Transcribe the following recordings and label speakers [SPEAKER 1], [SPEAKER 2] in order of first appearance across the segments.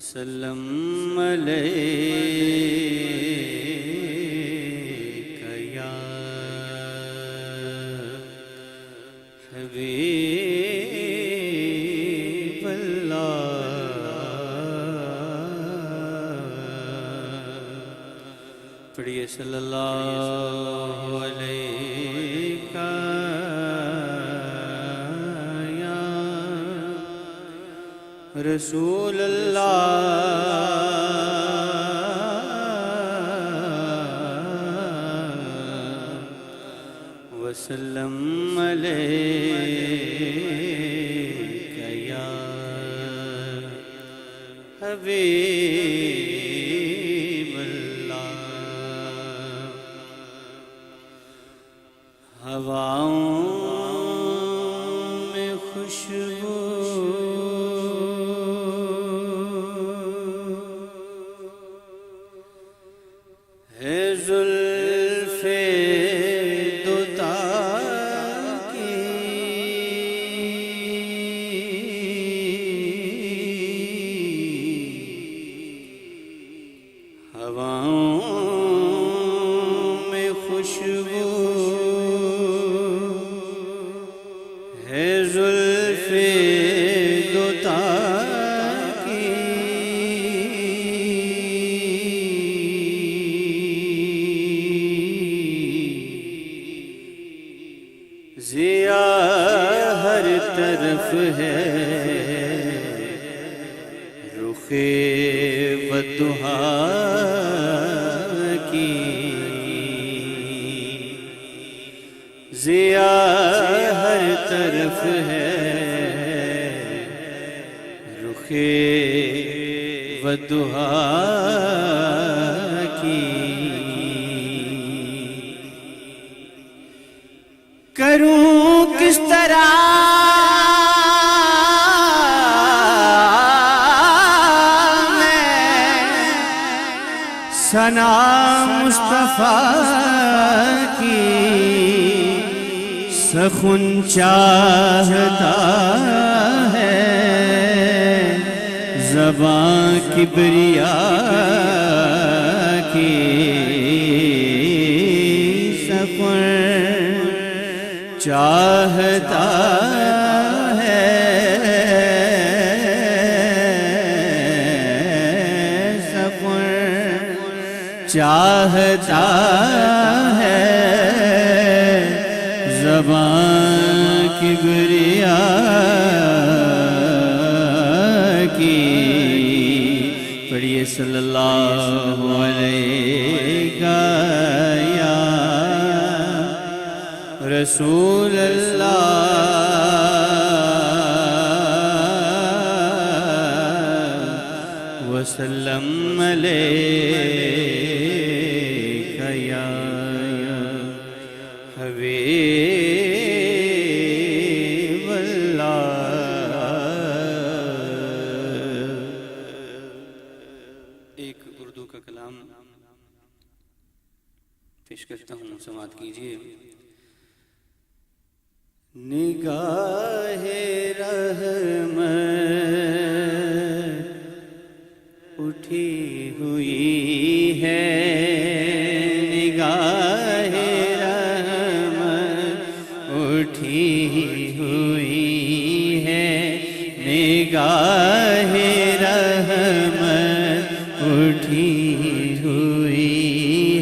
[SPEAKER 1] وسلم علیک یا حبیب اللہ۔ پڑھیے صلی اللہ علیہ یا رسول اللہ، وسلم علیک یا حبیب اللہ۔ ہواؤں میں خوشبو ہے زلف دوتا کی، ہواؤں میں خوشبو ہے زلف دوتا کی، ضیا ہر طرف ہے رخ والضحا کی، ضیا ہر طرف ہے رخ والضحا کی۔ کروں کس طرح میں ثنا مصطفیٰ کی، سخن چاہتا ہے زباں کبریاء کی، سخن چاہتا ہے سفر، چاہتا ہے زبان کی کبریاء کی۔ پڑھیے صلی اللہ علیہ یا رسول اللہ، وسلم علیک یا حبیب اللہ۔ ایک اردو کا کلام پیش کرتا ہوں، سماعت کیجیے۔ نگاہ رحمت اٹھی ہوئی ہے، نگاہ رحمت اٹھی ہوئی ہے، نگاہ رحمت اٹھی ہوئی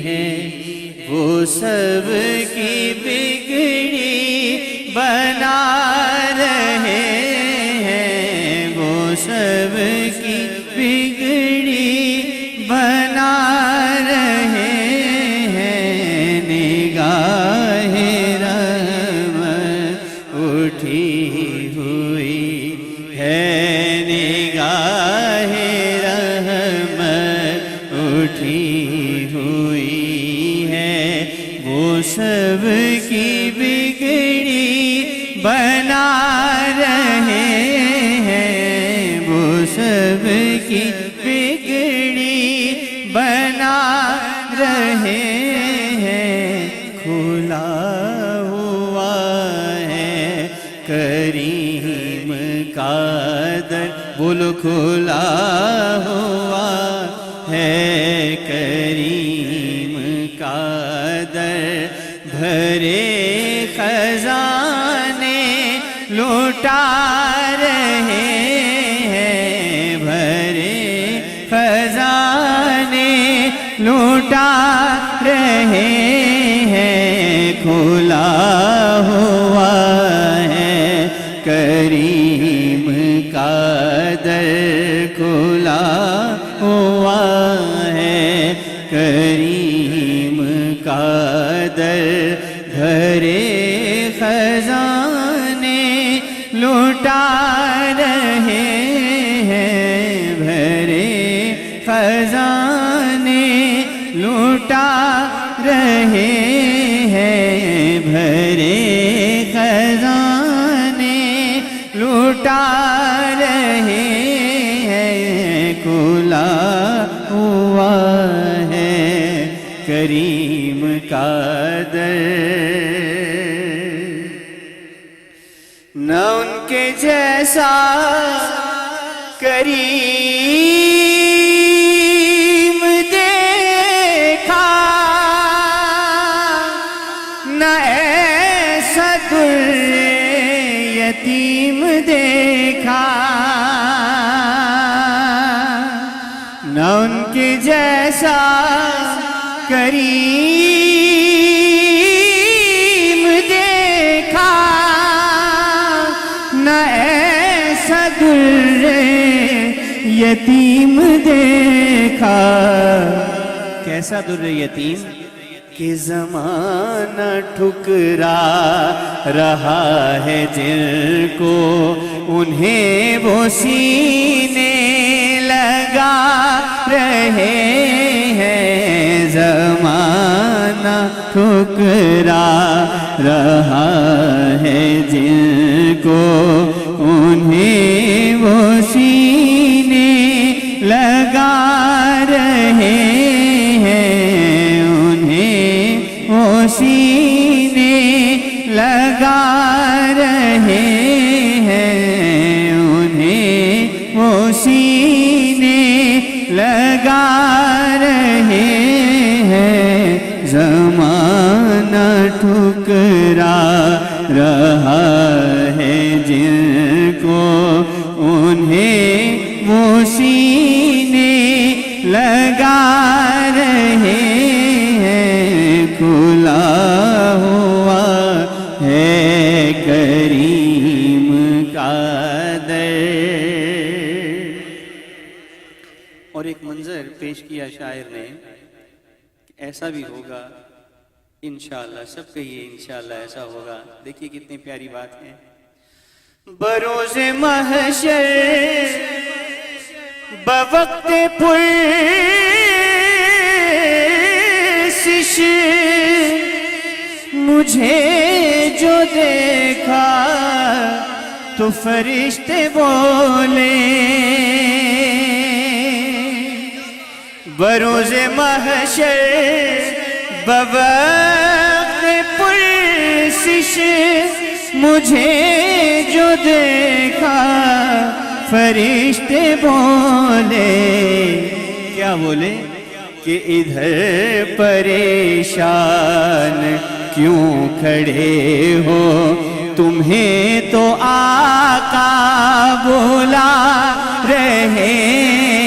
[SPEAKER 1] ہے، وہ سب کی بگڑی بنا رہے ہیں، وہ سب کی بگڑی بنا رہے ہیں، نگاہ رحمت اٹھی ہوئی ہے، نگاہ رحمت اٹھی ہوئی ہے، وہ سب کی بگڑی بنا رہے ہیں، وہ سب کی بگڑی بنا رہے ہیں، کھلا ہوا ہے کریم کا در بول کھلا ہوا ہے کریم کا در، بھرے خزانے لوٹا رہے ہیں، بھرے خزانے لوٹا رہے ہیں، کھلا ہوا ہے کریم کا در، کھلا ہوا ہے کریم کا در، بھرے خزانے لوٹا رہے ہیں، بھرے خزانے لوٹا رہے ہیں، بھرے خزانے لوٹا رہے ہیں، کھلا ہوا ہے کریم کا در، نہ ان کے جیسا کریم دیکھا، نہ ایسا در یتیم دیکھا، نہ ان کے جیسا کریم دیکھا، نہ ایسا در یتیم دیکھا، کیسا در یتیم کہ زمانہ ٹھکرا رہا ہے جن کو، انہیں وہ سینے لگا رہے ہیں، زمانہ ٹھکرا رہا ہے جن کو، انہیں وہ سینے لگا رہے ہیں، انہیں وہ سینے لگا رہے ہیں، انہیں وہ سینے لگا رہے ہیں، زمانہ ٹھکرا رہا ہے جن کو، انہیں وہ سینے لگا رہے ہیں، کھلا ہوا ہے کریم کا در۔ اور ایک منظر پیش کیا شاعر نے، ایسا بھی ہوگا انشاءاللہ، سب کہیے انشاءاللہ ایسا ہوگا، دیکھیے کتنی پیاری بات ہے۔ بروز محشر بوقت پرسش، مجھے جو دیکھا تو فرشتے بولے، بروز محشر بوقت پرسش، مجھے جو دیکھا فرشتے بولے، کیا بولے کہ ادھر پریشان کیوں کھڑے ہو، تمہیں تو آقا بولا رہے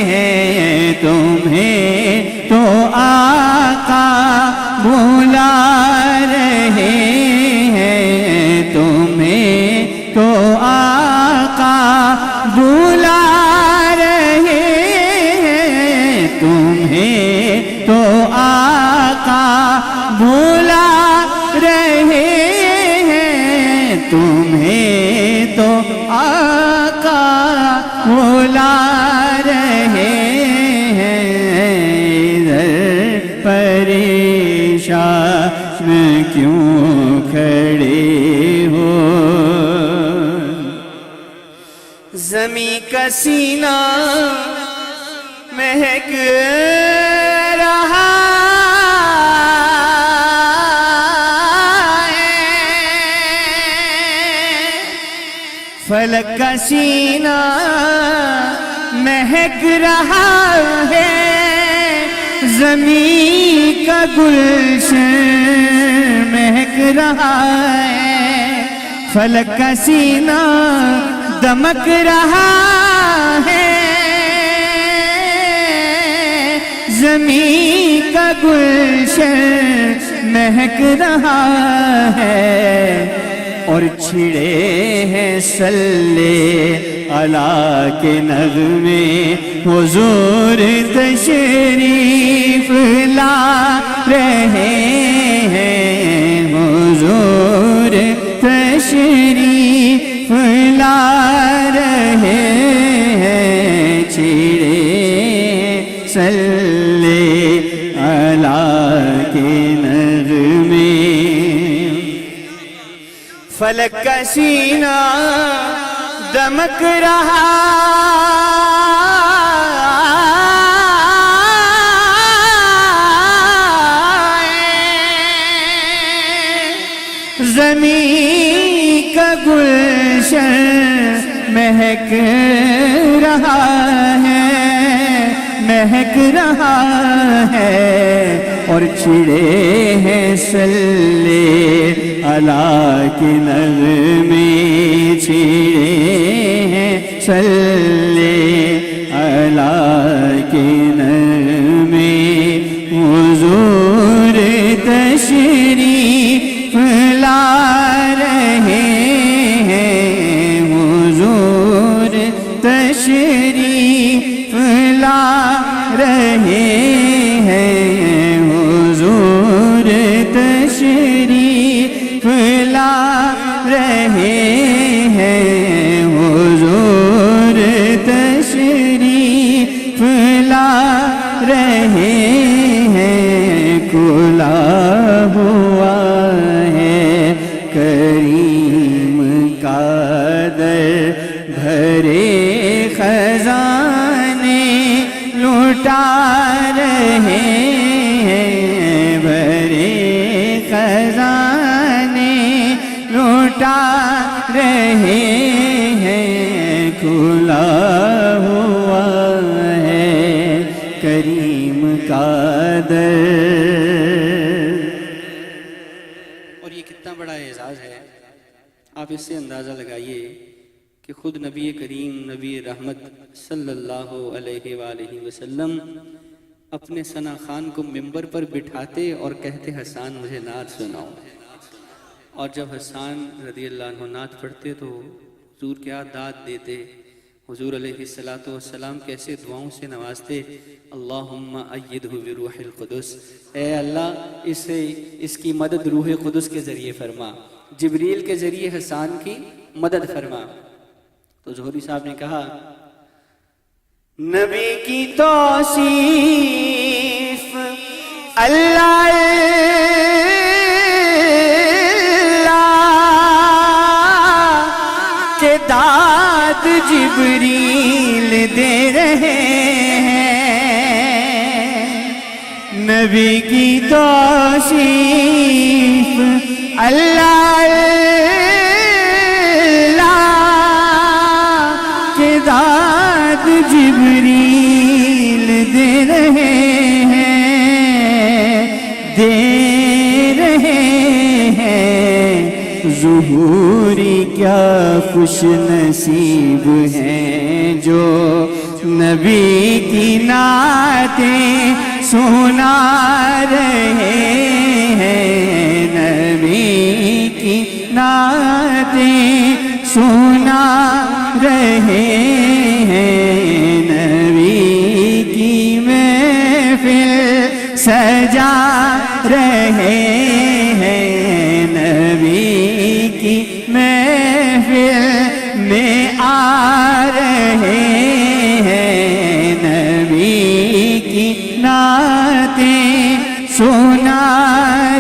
[SPEAKER 1] ہیں، تمہیں تو آقا بولا رہے ہیں، تمہیں تو آقا بولا رہے ہیں، تمہیں تو آقا بولا رہے ہیں، تمہیں تو آقا بولا رہے ہیں، ادھر پریشان کیوں کھڑے ہو، زمیں کا سینہ مہک رہا ہے، فلک کا سینہ
[SPEAKER 2] مہک رہا ہے زمین کا گلشن مہک رہا ہے فلک کا سینہ دمک رہا ہے زمین کا گلشن مہک رہا ہے اور چھڑے ہیں صلی علی کے نغمے حضور تشریف لا رہے ہیں حضور تشریف لا رہے ہیں چھڑے صلی علی کے نغمے فلک کا سینہ دمک رہا زمین کا گلشن مہک رہا ہے مہک رہا ہے اور چھڑے ہیں صلی علی کے نغمے چھڑے ہیں صلی علی کے نغمے حضور تشریف لا رہے ہیں حضور تشریف لا رہے ہیں حضور تشریف لا رہے ہیں حضور تشریف لا رہے ہیں کھلا ہوا ہے کریم کا در بھرے خزانے لوٹا رہے ہیں بھرے خزانے لوٹا رہے ہیں کھلا ہوا ہے کریم کا در
[SPEAKER 1] اور یہ کتنا بڑا اعزاز ہے آپ اس سے اندازہ لگائیے کہ خود نبی کریم نبی رحمت صلی اللہ علیہ وآلہ وسلم اپنے ثنا خان کو ممبر پر بٹھاتے اور کہتے حسان مجھے نعت سناؤ اور جب حسان رضی اللہ عنہ نعت پڑھتے تو حضور کیا داد دیتے حضور علیہ السلام کیسے دعاؤں سے نوازتے اللہم ایدہ بروح القدس اے اللہ اس کی مدد روح قدس کے ذریعے فرما جبریل کے ذریعے حسان کی مدد فرما تو ظہوری صاحب نے کہا
[SPEAKER 2] نبی کی توصیف اللہ کے داد جبریل دے رہے ہیں نبی کی توصیف اللہ کے داد جبریل دے رہے ہیں ظہوری کیا خوش نصیب ہیں جو نبی کی نعتیں سنا رہے ہیں نبی کی نعتیں سنا رہے ہیں نبی کی محفل سجا رہے ہیں نبی کی محفل میں آ رہے ہیں نبی کی نعتیں سنا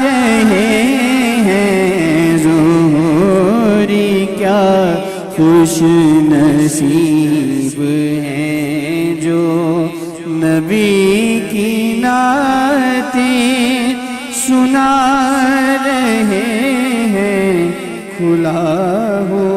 [SPEAKER 2] رہے ہیں ظہوری کیا خوش نصیب ہیں جو نبی کی نعتیں سنا رہے ہیں کھلا ہو